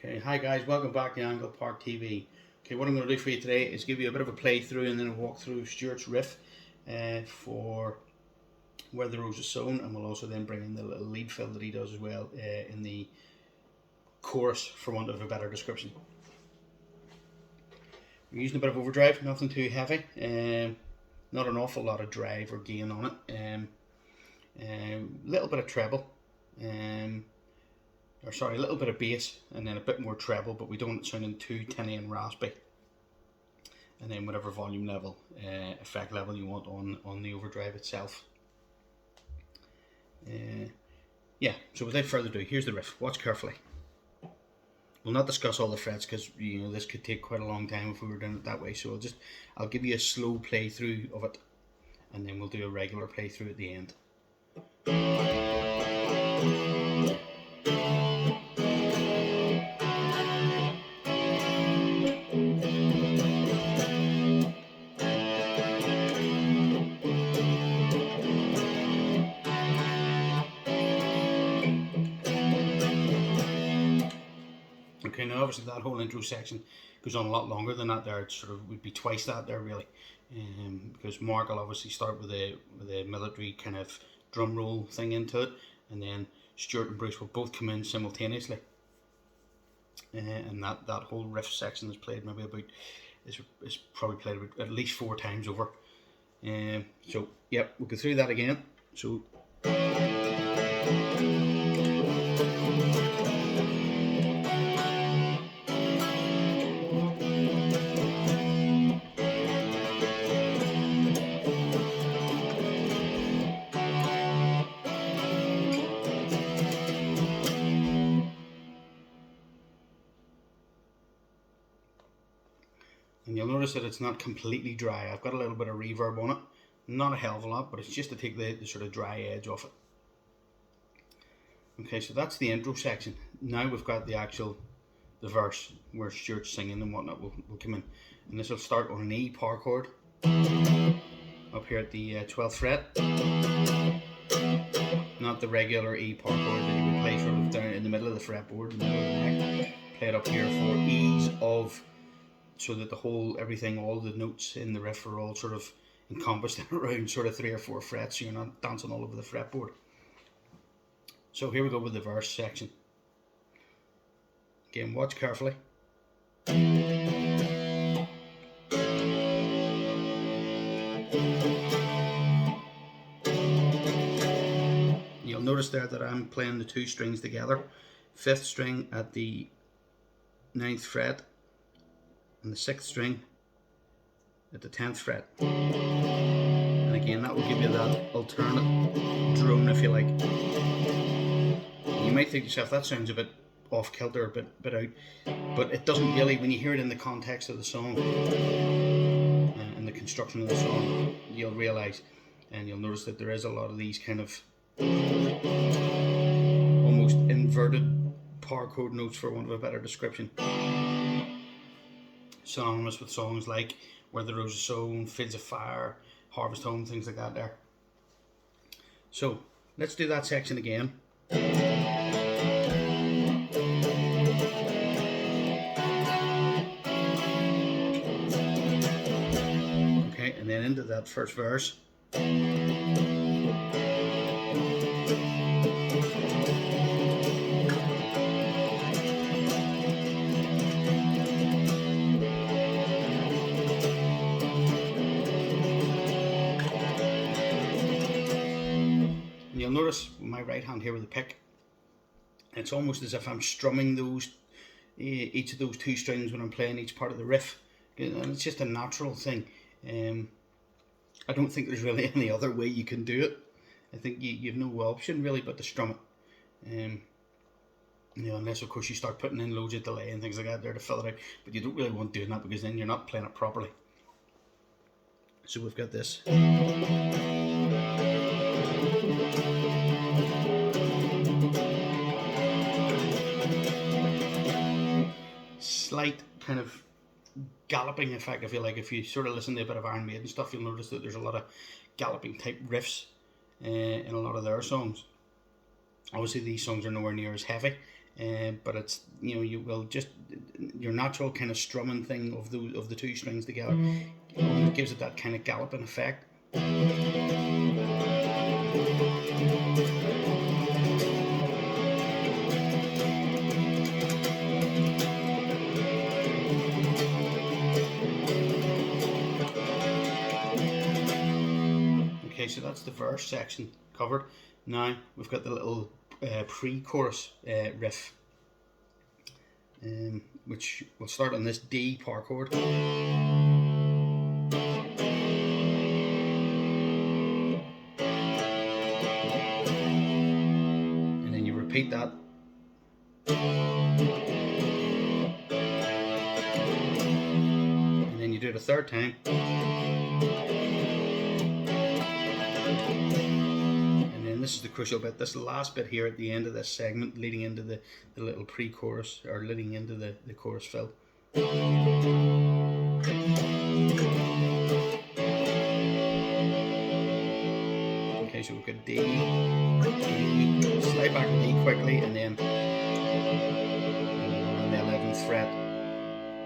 Okay, hi guys, welcome back to Angle Park TV. Okay, what I'm going to do for you today is give you a bit of a playthrough and then a walk through Stuart's riff for Where the Rose Is Sown, and we'll also then bring in the little lead fill that he does as well in the chorus, for want of a better description. We're using a bit of overdrive, nothing too heavy, not an awful lot of drive or gain on it, a little bit of treble, a little bit of bass and then a bit more treble, but we don't want it sounding too tinny and raspy. And then whatever volume level, effect level you want on the overdrive itself. Yeah, so without further ado, here's the riff. Watch carefully. We'll not discuss all the frets because this could take quite a long time if we were doing it that way. So I'll give you a slow playthrough of it, and then we'll do a regular playthrough at the end. Okay, now obviously that whole intro section goes on a lot longer than that there. It sort of would be twice that there really, because Mark will obviously start with a military kind of drum roll thing into it, and then Stuart and Bruce will both come in simultaneously, and that whole riff section is played maybe about is probably played about at least 4 times over. So yep, we'll go through that again. So. And you'll notice that it's not completely dry. I've got a little bit of reverb on it. Not a hell of a lot, but it's just to take the sort of dry edge off it. Okay, so that's the intro section. Now we've got the verse where Stuart's singing and whatnot will come in. And this will start on an E power chord up here at the 12th fret. Not the regular E power chord that you would play sort of down in the middle of the fretboard, in the middle of the neck. Play it up here for ease of, so that everything, all the notes in the riff are all sort of encompassed around sort of 3 or 4 frets, so you're not dancing all over the fretboard. So here we go with the verse section. Again, watch carefully. You'll notice there that I'm playing the 2 strings together. 5th string at the 9th fret, and the 6th string at the 10th fret. And again, that will give you that alternate drone, if you like. You might think to yourself, that sounds a bit off kilter, a bit out, but it doesn't really when you hear it in the context of the song and the construction of the song. You'll realise, and you'll notice that there is a lot of these kind of almost inverted power chord notes, for want of a better description, synonymous with songs like Where the Rose Is Sown, Fields of Fire, Harvest Home, things like that there. So let's do that section again. Okay, and then into that first verse. You'll notice my right hand here with the pick, it's almost as if I'm strumming each of those 2 strings when I'm playing each part of the riff, and it's just a natural thing. I don't think there's really any other way you can do it. I think you've no option really but to strum it, unless of course you start putting in loads of delay and things like that there to fill it out, but you don't really want doing that because then you're not playing it properly. So we've got this. Slight kind of galloping effect, if you like. If you sort of listen to a bit of Iron Maiden stuff, you'll notice that there's a lot of galloping type riffs in a lot of their songs. Obviously these songs are nowhere near as heavy, but it's, you know, you will just, your natural kind of strumming thing of the two strings together, it gives it that kind of galloping effect. Okay, so that's the verse section covered. Now we've got the little pre-chorus riff, which will start on this D power chord. And then you repeat that. And then you do it a third time. This is the crucial bit, this last bit here at the end of this segment, leading into the little pre-chorus, or leading into the chorus fill. Okay, so we've got D, slide back to D quickly, and then on the 11th fret,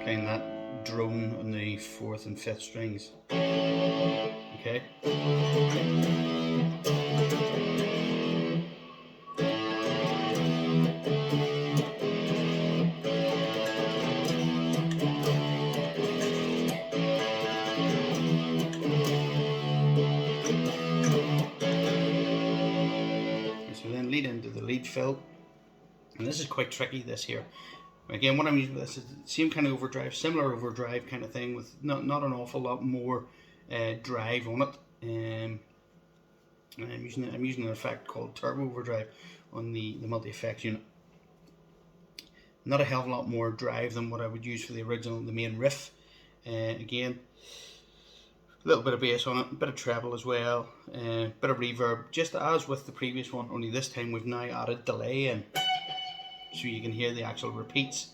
playing that drone on the 4th and 5th strings. Okay. Lead into the lead fill, and this is quite tricky, this here. Again, what I'm using for this is the same kind of overdrive, similar overdrive kind of thing, with not an awful lot more drive on it. I'm using an effect called turbo overdrive on the multi-effects unit. Not a hell of a lot more drive than what I would use for the main riff. Again, a little bit of bass on it, a bit of treble as well, bit of reverb, just as with the previous one, only this time we've now added delay in, so you can hear the actual repeats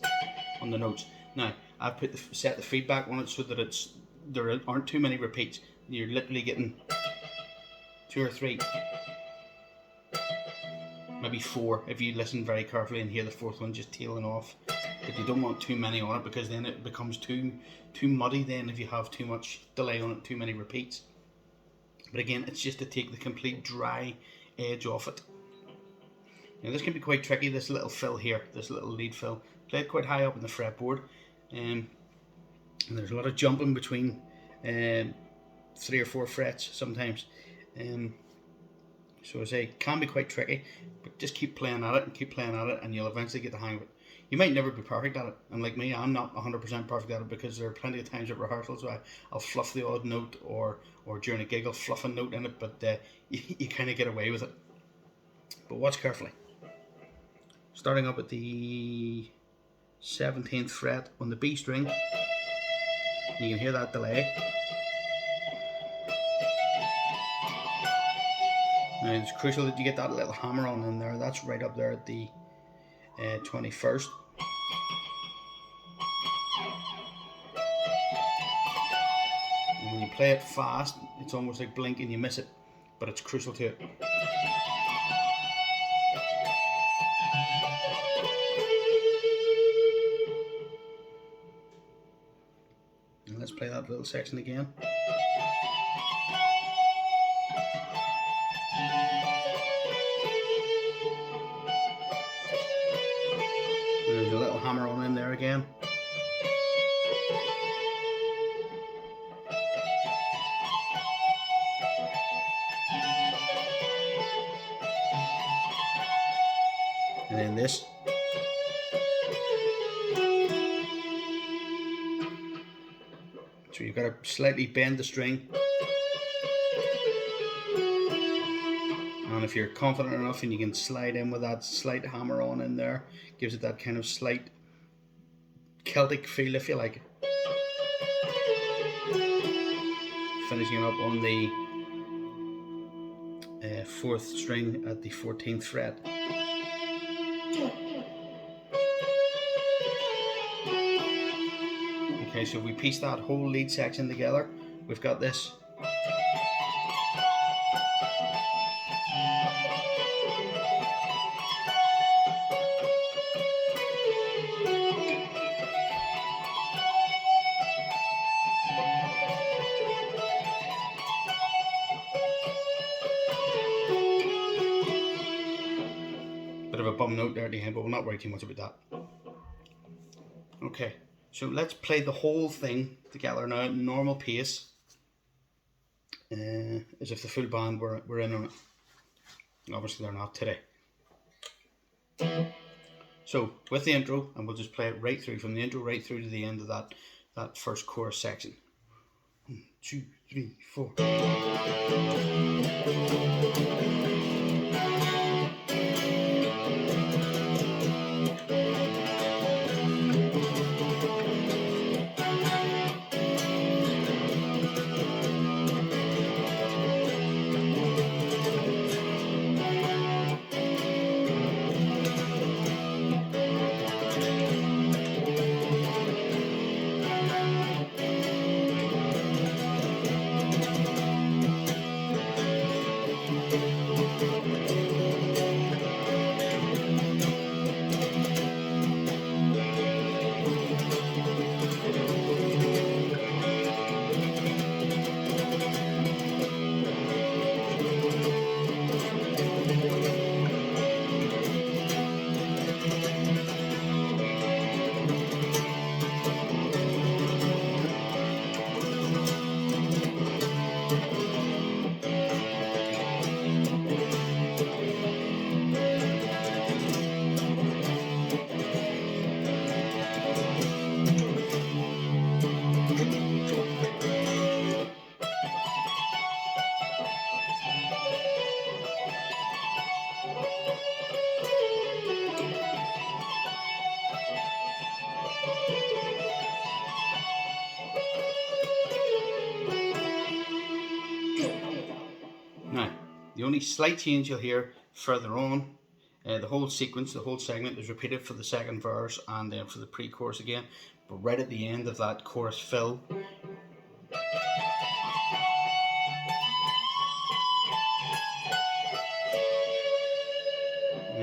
on the notes. Now, I've set the feedback on it so that there aren't too many repeats. You're literally getting 2 or 3, maybe 4 if you listen very carefully and hear the 4th one just tailing off. But you don't want too many on it, because then it becomes too muddy then if you have too much delay on it, too many repeats. But again, it's just to take the complete dry edge off it. Now this can be quite tricky, this little fill here, this little lead fill. Play it quite high up in the fretboard, and there's a lot of jumping between 3 or 4 frets sometimes. So I say, it can be quite tricky, but just keep playing at it and keep playing at it, and you'll eventually get the hang of it. You might never be perfect at it, and like me, I'm not 100% perfect at it, because there are plenty of times at rehearsals where I'll fluff the odd note, or during a gig I'll fluff a note in it, but you kind of get away with it. But watch carefully. Starting up at the 17th fret on the B string, you can hear that delay. Now it's crucial that you get that little hammer on in there. That's right up there at the 21st. And when you play it fast, it's almost like blink and you miss it, but it's crucial to it. And let's play that little section again. There's a little hammer on in there again. And then this. So you've got to slightly bend the string. And if you're confident enough and you can slide in with that slight hammer on in there, gives it that kind of slight Celtic feel, if you like. Finishing up on the 4th string at the 14th fret. Okay, so if we piece that whole lead section together, we've got this. hum note there at the end, but we'll not worry too much about that. Okay, so let's play the whole thing together now at normal pace, as if the full band were in on it. Obviously they're not today. So with the intro, and we'll just play it right through, from the intro right through to the end of that first chorus section. 1, 2, 3, 4. Now, the only slight change you'll hear further on, the whole sequence, the whole segment is repeated for the second verse and then for the pre-chorus again, but right at the end of that chorus fill,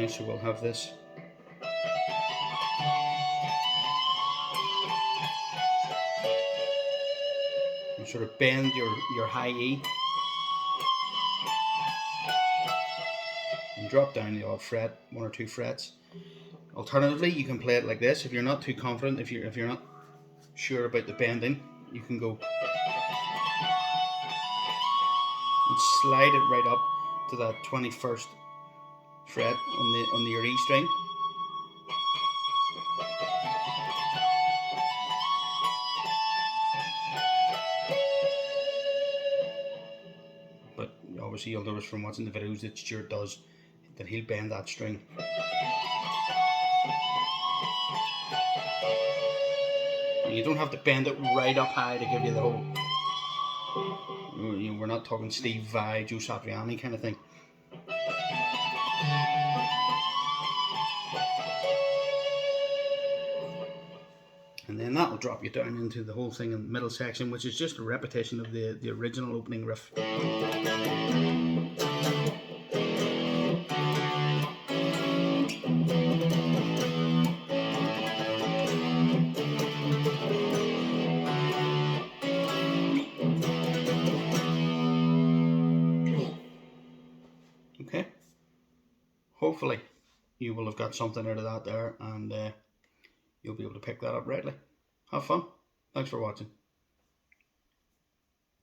so we'll have this. You sort of bend your high E and drop down the odd fret, 1 or 2 frets. Alternatively, you can play it like this. If you're not too confident, if you're not sure about the bending, you can go and slide it right up to that 21st fret on your E string. But obviously you'll notice from watching the videos that Stuart does that he'll bend that string. And you don't have to bend it right up high to give you the whole, we're not talking Steve Vai, Joe Satriani kind of thing. And then that will drop you down into the whole thing in the middle section, which is just a repetition of the original opening riff. Okay, hopefully you will have got something out of that there, and you'll be able to pick that up rightly. Have fun. Thanks for watching.